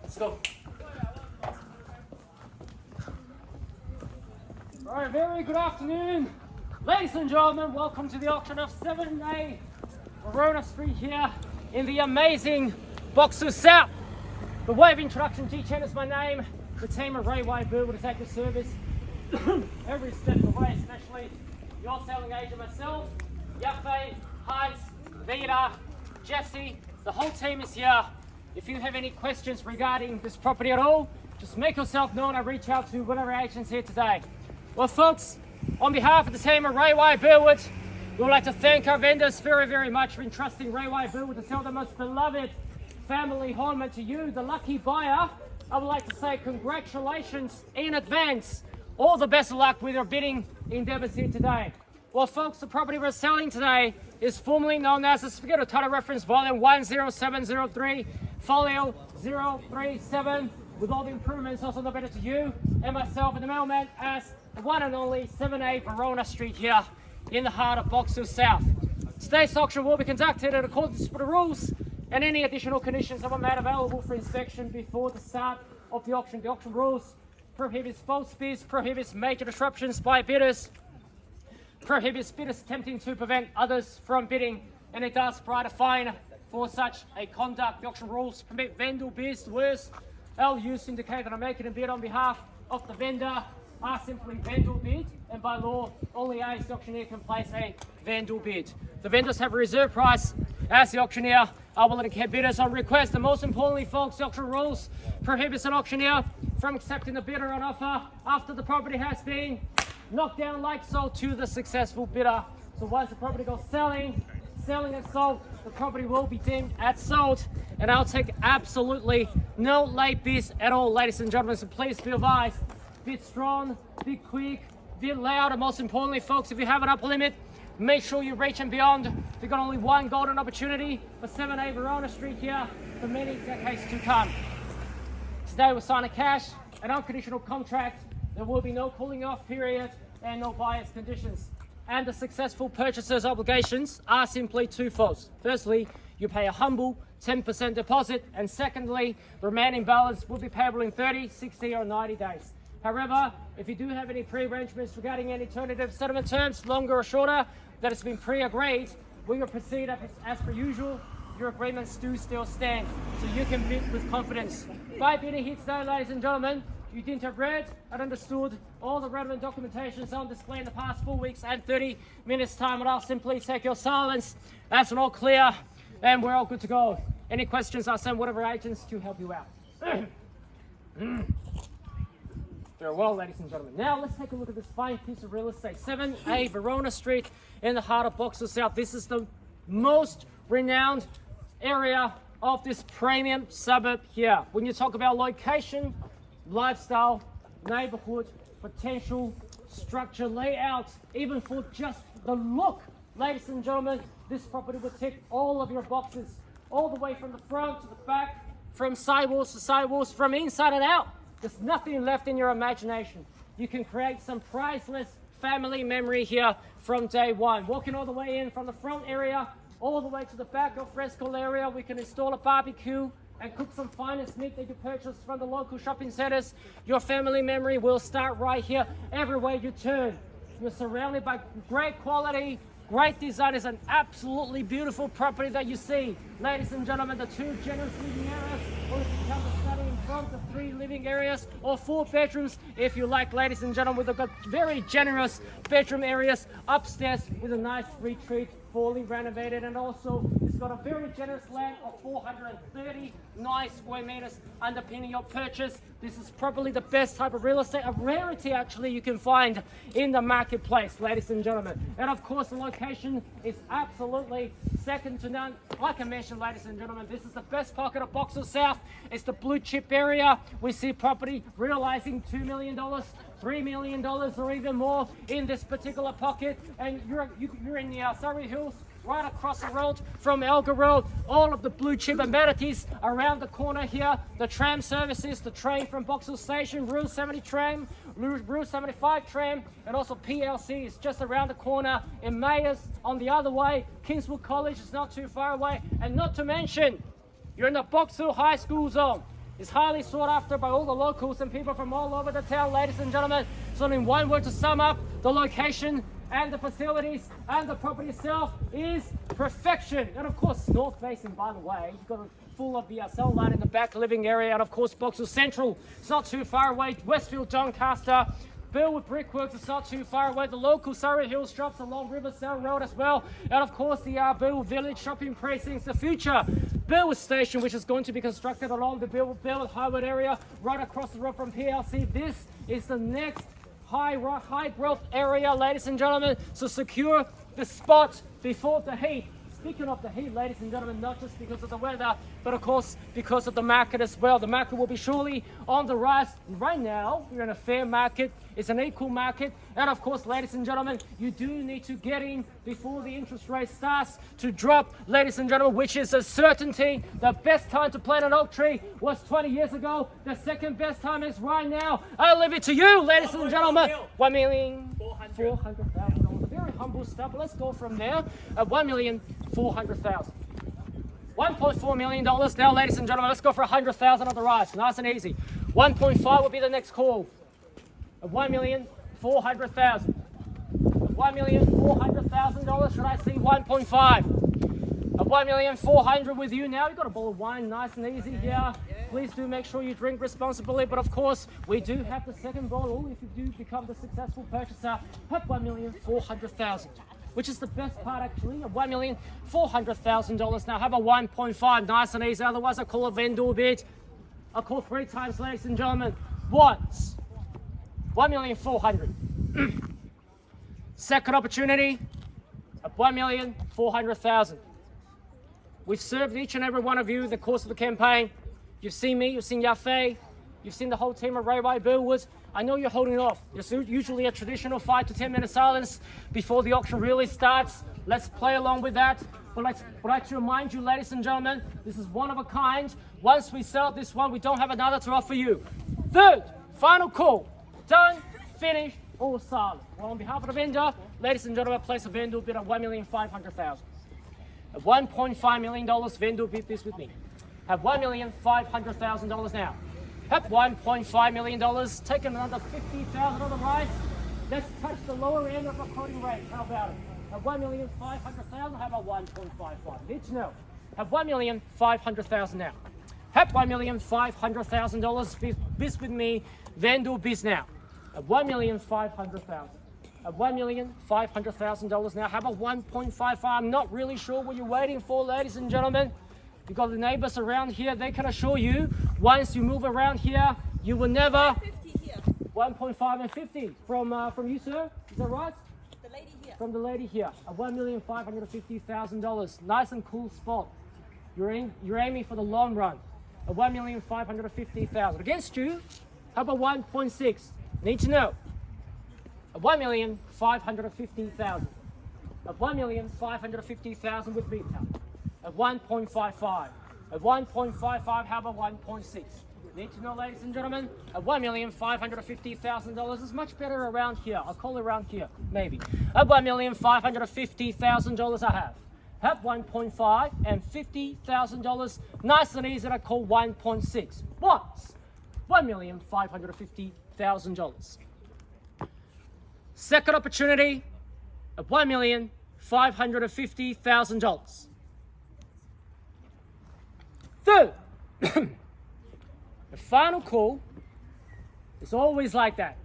Let's go. Alright, very good afternoon. Ladies and gentlemen, welcome to the auction of 7A Verona Street here in the amazing Boxer South. The way of introduction, G-Chen is my name. The team of Burwood is at your service every step of the way, especially your selling agent myself, Yaffe, Heights, Vida, Jesse, the whole team is here. If you have any questions regarding this property at all, just make yourself known and reach out to whatever agent's here today. Well folks, on behalf of the team of Burwood, we would like to thank our vendors very much for entrusting Burwood to sell the most beloved family home, and to you, the lucky buyer, I would like to say congratulations in advance. All the best of luck with your bidding endeavors here today. Well folks, the property we're selling today is formerly known as the Certificate of Title Reference Volume 10703, Folio 037, with all the improvements also novated to you and myself and the mailman as the one and only 7A Verona Street here in the heart of Box Hill South. Today's auction will be conducted in accordance with the rules, and any additional conditions that were made available for inspection before the start of the auction. The auction rules prohibits false bids, prohibits major disruptions by bidders, prohibits bidders attempting to prevent others from bidding, and it does provide a fine for such a conduct. The auction rules permit vendor bids. The words L used indicate that I'm making a bid on behalf of the vendor are simply vendor bid, and by law only I, as the auctioneer, can place a vendor bid. The vendors have a reserve price. As the auctioneer, I will accept bidders on request, and most importantly folks, the auction rules prohibits an auctioneer from accepting the bidder on offer after the property has been knocked down like so to the successful bidder. So once the property goes selling and sold, the property will be deemed as sold, and I'll take absolutely no late bids at all, ladies and gentlemen. So please be advised, bid strong, bid quick, bid loud, and most importantly folks, if you have an upper limit, make sure you reach and beyond. We've got only one golden opportunity for 7A Verona Street here for many decades to come. Today we'll sign a cash, an unconditional contract. There will be no cooling off period and no buyer's conditions. And the successful purchaser's obligations are simply twofold. Firstly, you pay a humble 10% deposit, and secondly, the remaining balance will be payable in 30, 60 or 90 days. However, if you do have any pre-arrangements regarding any alternative settlement terms, longer or shorter, that has been pre-agreed, we will proceed as per usual. Your agreements do still stand, so you can bid with confidence. By bidding here today, ladies and gentlemen, you didn't have read and understood all the relevant documentations on display in the past 4 weeks and 30 minutes time, and I'll simply take your silence as an all clear, and we're all good to go. Any questions, I'll send whatever agents to help you out. Very well, ladies and gentlemen. Now let's take a look at this fine piece of real estate. 7A Verona Street in the heart of Box Hill South. This is the most renowned area of this premium suburb here. When you talk about location, lifestyle, neighborhood, potential, structure, layout, even for just the look, ladies and gentlemen, this property will tick all of your boxes, all the way from the front to the back, from sidewalls to sidewalls, from inside and out. There's nothing left in your imagination. You can create some priceless family memory here from day one. Walking all the way in from the front area, all the way to the back al fresco area, we can install a barbecue and cook some finest meat that you purchase from the local shopping centers. Your family memory will start right here. Everywhere you turn, you're surrounded by great quality, great design. Is an absolutely beautiful property that you see. Ladies and gentlemen, the two generous living areas, or if you come to study in front, the 3 living areas, or 4 bedrooms if you like, ladies and gentlemen. We've got very generous bedroom areas upstairs with a nice retreat, fully renovated, and also it's got a very generous land of 439 square meters underpinning your purchase. This is probably the best type of real estate, a rarity actually you can find in the marketplace, ladies and gentlemen. And of course, the location is absolutely second to none. Like I mentioned, ladies and gentlemen, this is the best pocket of Box Hill South. It's the blue chip area. We see property realizing $2 million, $3 million, or even more in this particular pocket. And you're in the Surrey Hills, right across the road from Elgar Road. All of the blue chip amenities around the corner here. The tram services, the train from Box Hill Station, Route 70 tram, Route 75 tram, and also PLC is just around the corner. In Mayors on the other way. Kingswood College is not too far away. And not to mention, you're in the Box Hill High School zone. is highly sought after by all the locals and people from all over the town, ladies and gentlemen. So in one word to sum up, the location and the facilities and the property itself is perfection. And of course, north facing, by the way, you've got a full of the cell line in the back living area, and of course Box Hill Central, it's not too far away. Westfield, Doncaster, Burwood Brickworks is not too far away. The local Surrey Hills shops along Riverside Road as well, and of course the Burwood Village shopping precincts, the future Burwood Station, which is going to be constructed along the Burwood Highwood area, right across the road from PLC. This is the next high growth area, ladies and gentlemen, so secure the spot before the heat. Speaking of the heat, ladies and gentlemen, not just because of the weather, but of course because of the market as well. The market will be surely on the rise. Right now, we're in a fair market. It's an equal market. And of course, ladies and gentlemen, you do need to get in before the interest rate starts to drop, ladies and gentlemen, which is a certainty. The best time to plant an oak tree was 20 years ago. The second best time is right now. I'll leave it to you, ladies and gentlemen. $1,400,000. A very humble start, but let's go from there at $1,400,000. $1.4 million now, ladies and gentlemen. Let's go for $100,000 on the rise. Nice and easy. 1.5 will be the next call. At $1,400,000. $1,400,000. Should I see 1.5? At $1,400,000 with you now. You've got a bowl of wine, nice and easy here. Please do make sure you drink responsibly. But of course, we do have the second bottle if you do become the successful purchaser at $1,400,000. Which is the best part actually, of $1,400,000. Now have a 1.5, nice and easy. Otherwise I call a vendor bid. I'll call 3 times, ladies and gentlemen. Once, $1,400,000. Second opportunity at $1,400,000. We've served each and every one of you in the course of the campaign. You've seen me, you've seen Yafei, you've seen the whole team of Ray Burwood. I know you're holding off. There's usually a traditional 5 to 10 minute silence before the auction really starts. Let's play along with that. But I'd like to remind you, ladies and gentlemen, this is one of a kind. Once we sell this one, we don't have another to offer you. Third, final call. Done, finished, or silent. Well, on behalf of the vendor, ladies and gentlemen, place a vendor bid of $1,500,000. At $1.5 million, vendor bid this with me. Have $1,500,000 now. At $1.5 million, taking another $50,000 on the rise. Let's touch the lower end of the quoting rate. How about it? At $1,500,000, how about 1.55? Need to know. Have $1,500,000 now. Have $1,500,000 biz with me. Vendor biz now. At $1,500,000. At $1,500,000 now. How about 1.55? I'm not really sure what you're waiting for, ladies and gentlemen. You've got the neighbors around here. They can assure you, once you move around here, you will never. 50 here. 1.5 and 50 from you, sir. Is that right? The lady here. From the lady here. At $1,550,000. Nice and cool spot. You're aiming for the long run. At $1,550,000. Against you, how about 1.6? Need to know. At $1,550,000. At $1,550,000 with retail. At 1.55. At 1.55, how about 1.6? Need to know, ladies and gentlemen, at $1,550,000 is much better around here. I'll call it around here, maybe. At $1,550,000 I have. At 1.5 and $50,000, nice and easy to call 1.6. Once, $1,550,000. Second opportunity at $1,550,000. Third, the final call is always like that.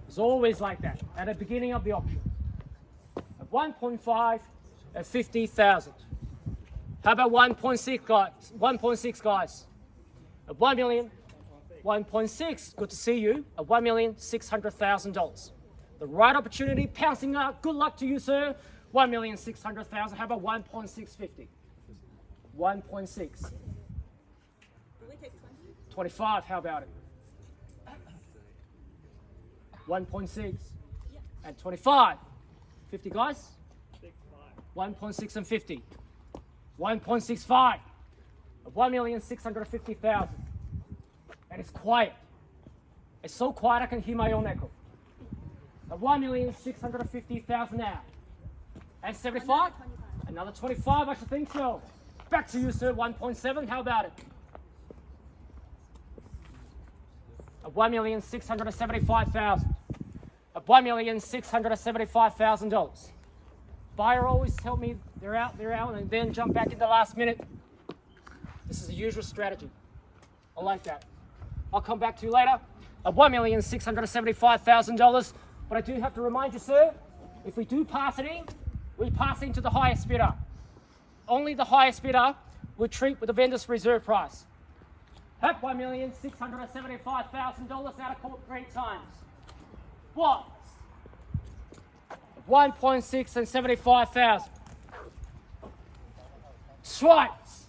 It's always like that at the beginning of the auction. At 1.5 at 50,000. How about 1.6 guys? 1.6 guys. At 1 million, 1.6. Good to see you. At $1,600,000. The right opportunity, pouncing out. Good luck to you, sir. 1,600,000. How about 1.650? 1.6. 25, how about it? 1.6 and 25. 50 guys? 1.6 and 50. 1.65. 1,650,000. And it's quiet. It's so quiet I can hear my own echo. At 1,650,000 now. And 75? Another 25, I should think so. Back to you, sir. 1.7, how about it? At $1,675,000. At $1,675,000. Buyer always tell me they're out, and then jump back in the last minute. This is the usual strategy. I like that. I'll come back to you later. At $1,675,000. But I do have to remind you, sir, if we do pass it in, we pass it into the highest bidder. Only the highest bidder will treat with the vendor's reserve price. At $1,675,000 out of court 3 times. What? 1.6 and 75,000. Twice.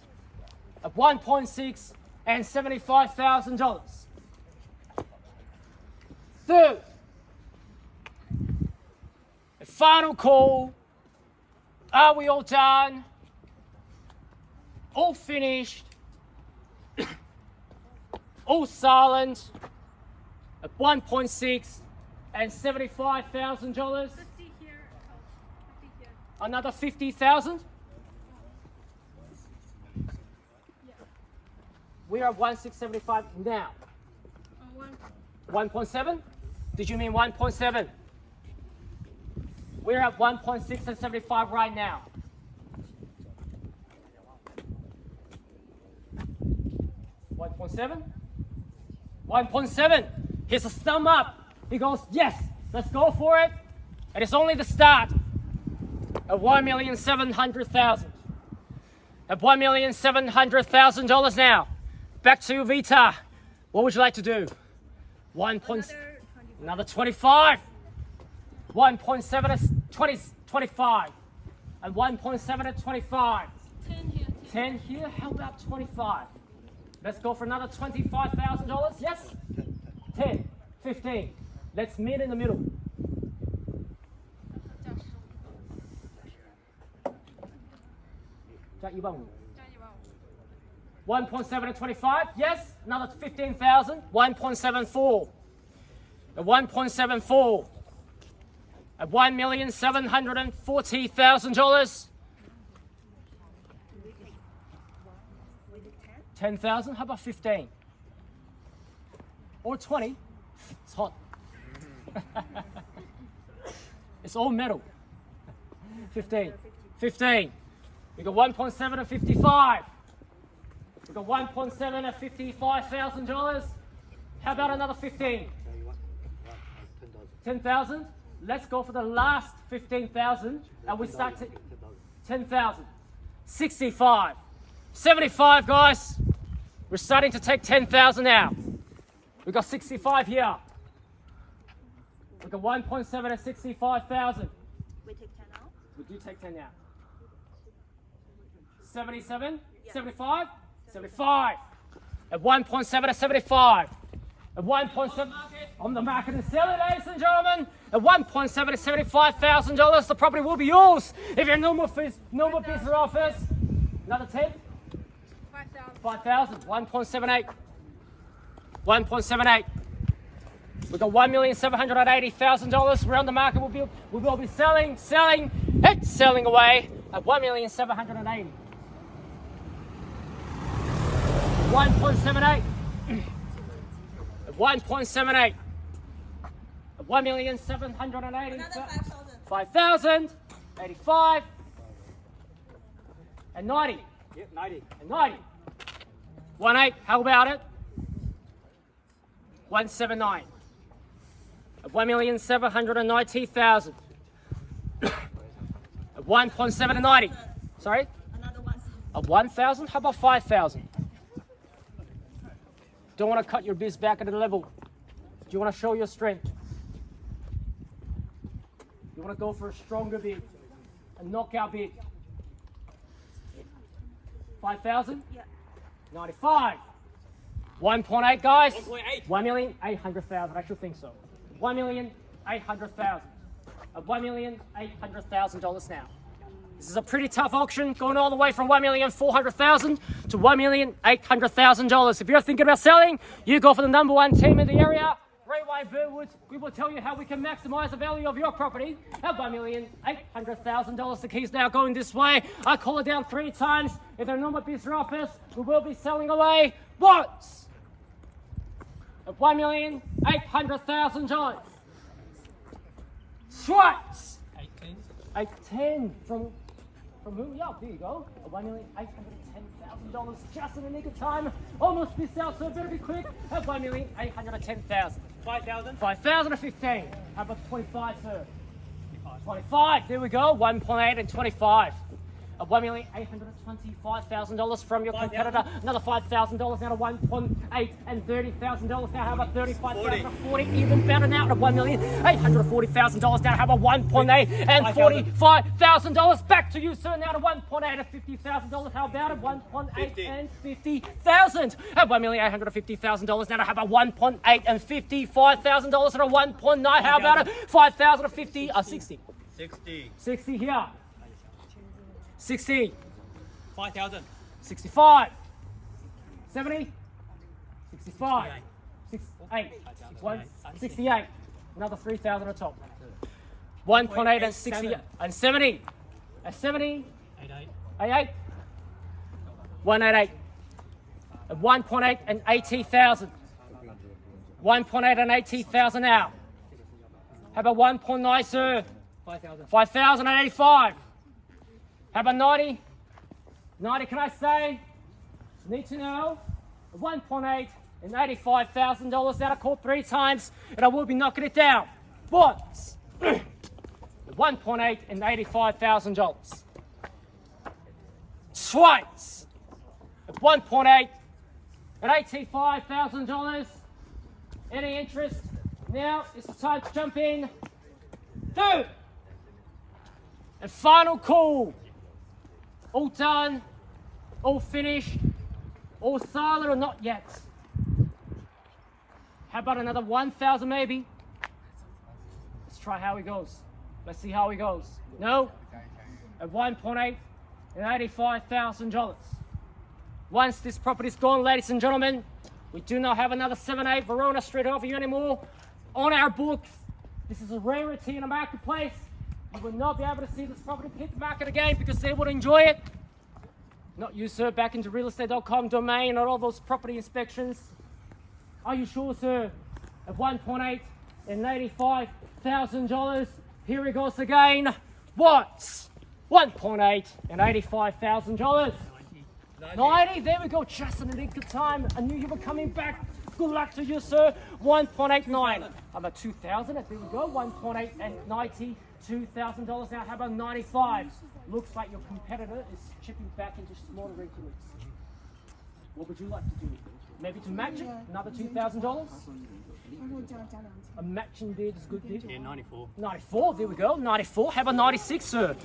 At 1.6 and $75,000. Third. A final call. Are we all done? All finished? All silent? At 1.6 and $75,000. 50 here. 50 here. Another 50,000. Yeah. We are at 1,675 now. 1.7? Did you mean 1.7? We're at 1.6 and 75 right now. $1.7? Here's a thumb up. He goes, yes, let's go for it. And it's only the start of $1,700,000. At $1,700,000 now. Back to you, Vita. What would you like to do? Another 25. 1.7 at 25. And 1.7 at 25. 10 here. 10 here. How about 25? Let's go for another $25,000. Yes? 10, 15. Let's meet in the middle. Jack, you won't. 1.7 at 25. Yes? Another 15,000. 1.74. At 1.74. At $1,740,000. 10,000. How about 15? Or 20? It's hot. It's all metal. 15. 15. We got 1.7 at 55. We got 1.7 at $55,000. How about another 15? 10,000. Let's go for the last 15,000, and we start to 10,000. 65. 75, guys. We're starting to take 10,000 now. We got 65 here. We got 1.7 at 65,000. We take 10 now? We do take 10 now. 77? Yeah. 75? 75. At 1.7 at 75. At 1.7 on the market and sell it, ladies and gentlemen. At 1.7 at $75,000, the property will be yours. If you're no more business offers, another 10. 5,000. 1.78. 1.78. We've got $1,780,000. We're on the market. We will be selling away at $1,780,000. 1.78. 1.78. 1,780,000. 5,000. 85. And 90. Yep, 90. And 90. 18. How about it? 179. At 1,790,000. At 1.7 to 90. Sorry? Another 1. At 1,000? How about 5,000? Don't want to cut your biz back at the level. Do you want to show your strength? You want to go for a stronger bid, a knockout bid. 5,000? Yeah. 95. 1.8, guys. 1.8. 1,800,000. I should think so. 1,800,000. At $1,800,000 now. This is a pretty tough auction, going all the way from $1,400,000 to $1,800,000. If you're thinking about selling, you go for the number one team in the area. Rayway Burwood. We will tell you how we can maximize the value of your property at $1,800,000. The key's now going this way. I call it down 3 times. If there are no more business offers, we will be selling away once. At At $1,800,000. Schwartz. 810 from who? Yeah, there you go. At $1,810,000 just in the nick of time. Almost missed out, so better be quick. At $1,810,000. 5,000. 5,000 or 15. How about 25, sir? 25. There we go. 1.8 and 25. At $1,825,000 from your competitor. Another $5,000 now to 1.8 and $30,000 now. How about 35,000 or 40? Even better now to $1,840,000 now. How about 1.8 and $45,000? Back to you, sir. Now to 1.8 and $50,000. How about it? 1.8 and $50,000. At $1,850,000 now. How about 1.8 and $55,000 and a 1.9? How about it? 5,000 or 50? 60. 60. 60 here. 60. 5,000. 65. 70. 65. 68. 68. Another 3,000 on top. 1.8 and 60 and 70. At 70. 88. 188. At 1.8 and 80,000. 1.8 and 80,000 now. How about 1.9, sir? 5,000. 5,000 and 85. How about 90? 90, can I say? Need to know. 1.8 and $85,000 out of court 3 times, and I will be knocking it down. But 1.8 and $85,000. Twice. At 1.8 and $85,000. Any interest? Now is the time to jump in. Third and final call. All done, all finished, all silent or not yet. How about another 1,000 maybe? Let's try how he goes. Let's see how he goes. No? At 1.8 and $85,000. Once this property's gone, ladies and gentlemen, we do not have another 7A Verona Street over you anymore on our books. This is a rarity in the marketplace. You will not be able to see this property hit the market again because they would enjoy it. Not you, sir, back into realestate.com domain or all those property inspections. Are you sure, sir? At 1.8 and $85,000. Here he goes again. What? 1.8 and $85,000. 90. There we go. Just in the nick of time. I knew you were coming back. Good luck to you, sir. 1.89. How about 2,000? There we go. 1.8 and $92,000. Now, how about 95? Looks like your competitor is chipping back into smaller increments. What would you like to do? Maybe to match it? Another $2,000? A matching bid is good bid. Yeah, 94. 94, there we go. 94. How about 96, sir?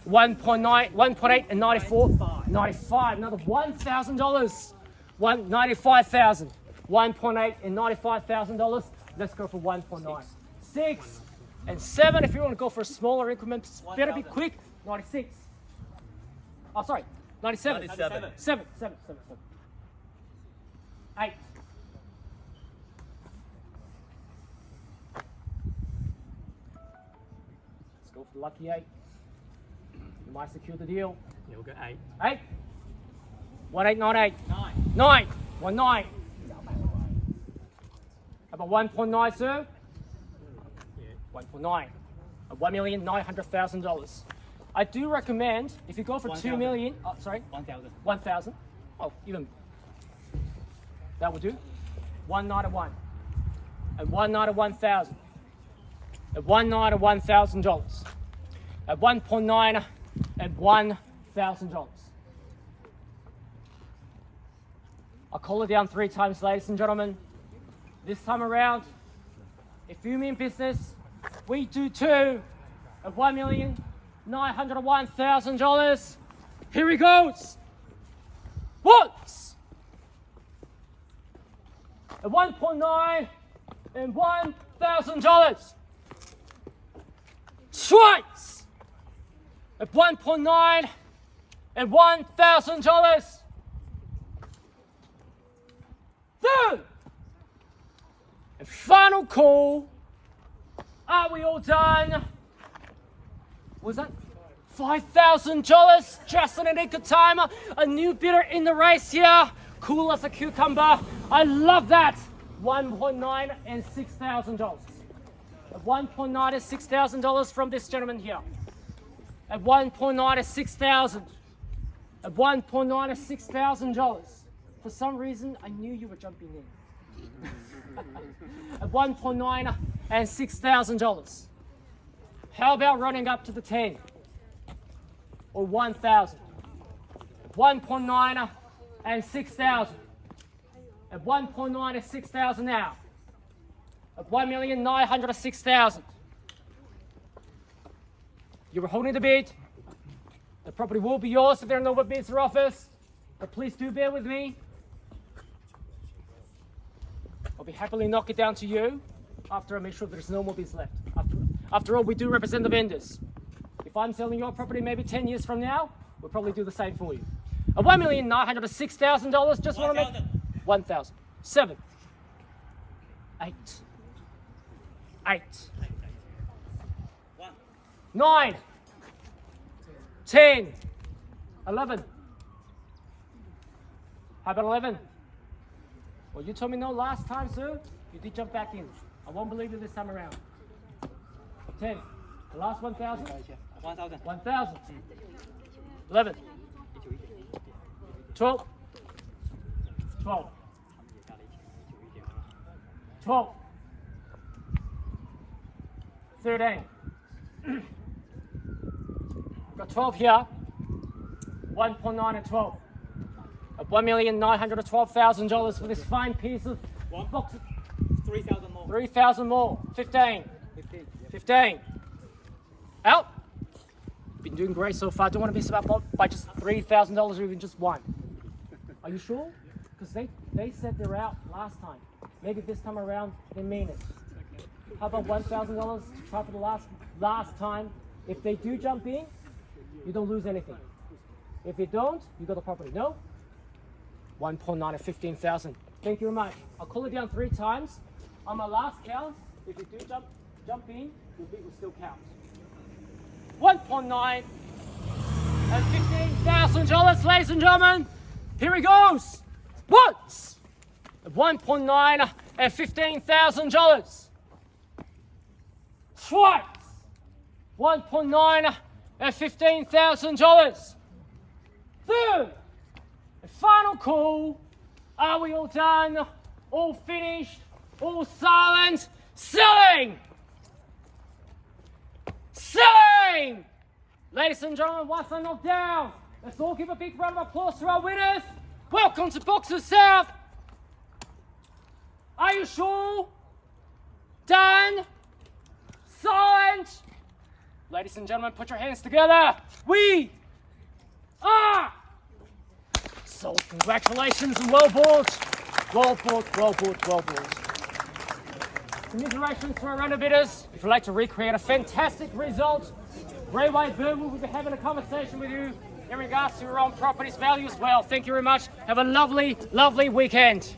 1.9, 1.8 and 94. 95, another $1,000. 95,000. 1.8 and $95,000. Let's go for 1.9. 6 and 7. If you want to go for a smaller increment, better be quick. 96. Oh, sorry. 97. 7. 8. Let's go for the lucky 8. You might secure the deal. Yeah, we'll go 8. 8. 1898. 9. 9. 19. How about 1.9, sir? Yeah. 1.9. At $1,900,000. I do recommend if you go for 2 million. Oh, sorry. 1,000. 1,000. Oh, even. That will do. 191. At 191,000. At 191,000 dollars. At 1.9 and $1,000. I'll call it down 3 times, ladies and gentlemen. This time around, if you mean business, we do too. At $1,901,000. Here he goes. Once. At 1.9 and $1,000. Twice. At 1.9 and $1,000. Third. And final call. Are we all done? Was that $5,000 just in a nick of time? A new bidder in the race here. Cool as a cucumber. I love that. 1.9 and $6,000. At 1.9 and $6,000 from this gentleman here. At 1.9 and $6,000. At 1.9 and $6,000. For some reason, I knew you were jumping in. At 1.9 and $6,000. How about running up to the 10 or 1,000? 1.9 and 6,000. At 1.9 and 6,000 now. At 1,906,000. You were holding the bid. The property will be yours if there are no more bids or offers. But please do bear with me. I'll be happily knock it down to you after I make sure there's no more bids left. After all, we do represent the vendors. If I'm selling your property maybe 10 years from now, we'll probably do the same for you. At $1,906,000, just want to make 1,000. 7. 8. 8. 9. 10. 11. How about 11? Well, you told me no last time, sir. You did jump back in. I won't believe you this time around. 10. The last 1,000? 1,000. 1,000. 11. 12. 12. 12. 13. We've got 12 here. 1.9 and 12. At $1,912,000 for this fine piece of box. 3,000 more. 3,000 more. 15. 15. 15. Out. Been doing great so far. Don't want to miss out by just $3,000 or even just one. Are you sure? Because they said they're out last time. Maybe this time around they mean it. How about $1,000 to try for the last time? If they do jump in, you don't lose anything. If they don't, you got the property. No? 1.9 and 15,000. Thank you very much. I'll call it down 3 times. On my last count, if you do jump in, your bid will still count. 1.9 and $15,000, ladies and gentlemen. Here he goes. Once. 1.9 and $15,000. Twice. 1.9 and $15,000. Third. And final call. Are we all done? All finished? All silent? Selling! Selling! Ladies and gentlemen, once I knock down, let's all give a big round of applause to our winners. Welcome to Boxers South. Are you sure? Done? Silent? Ladies and gentlemen, put your hands together. We are. So congratulations and well bought. Well bought, well bought, well bought. Commiserations to our runner bidders. If you'd like to recreate a fantastic result, Rayway Burwood will be having a conversation with you in regards to your own property's value as well. Thank you very much. Have a lovely, lovely weekend.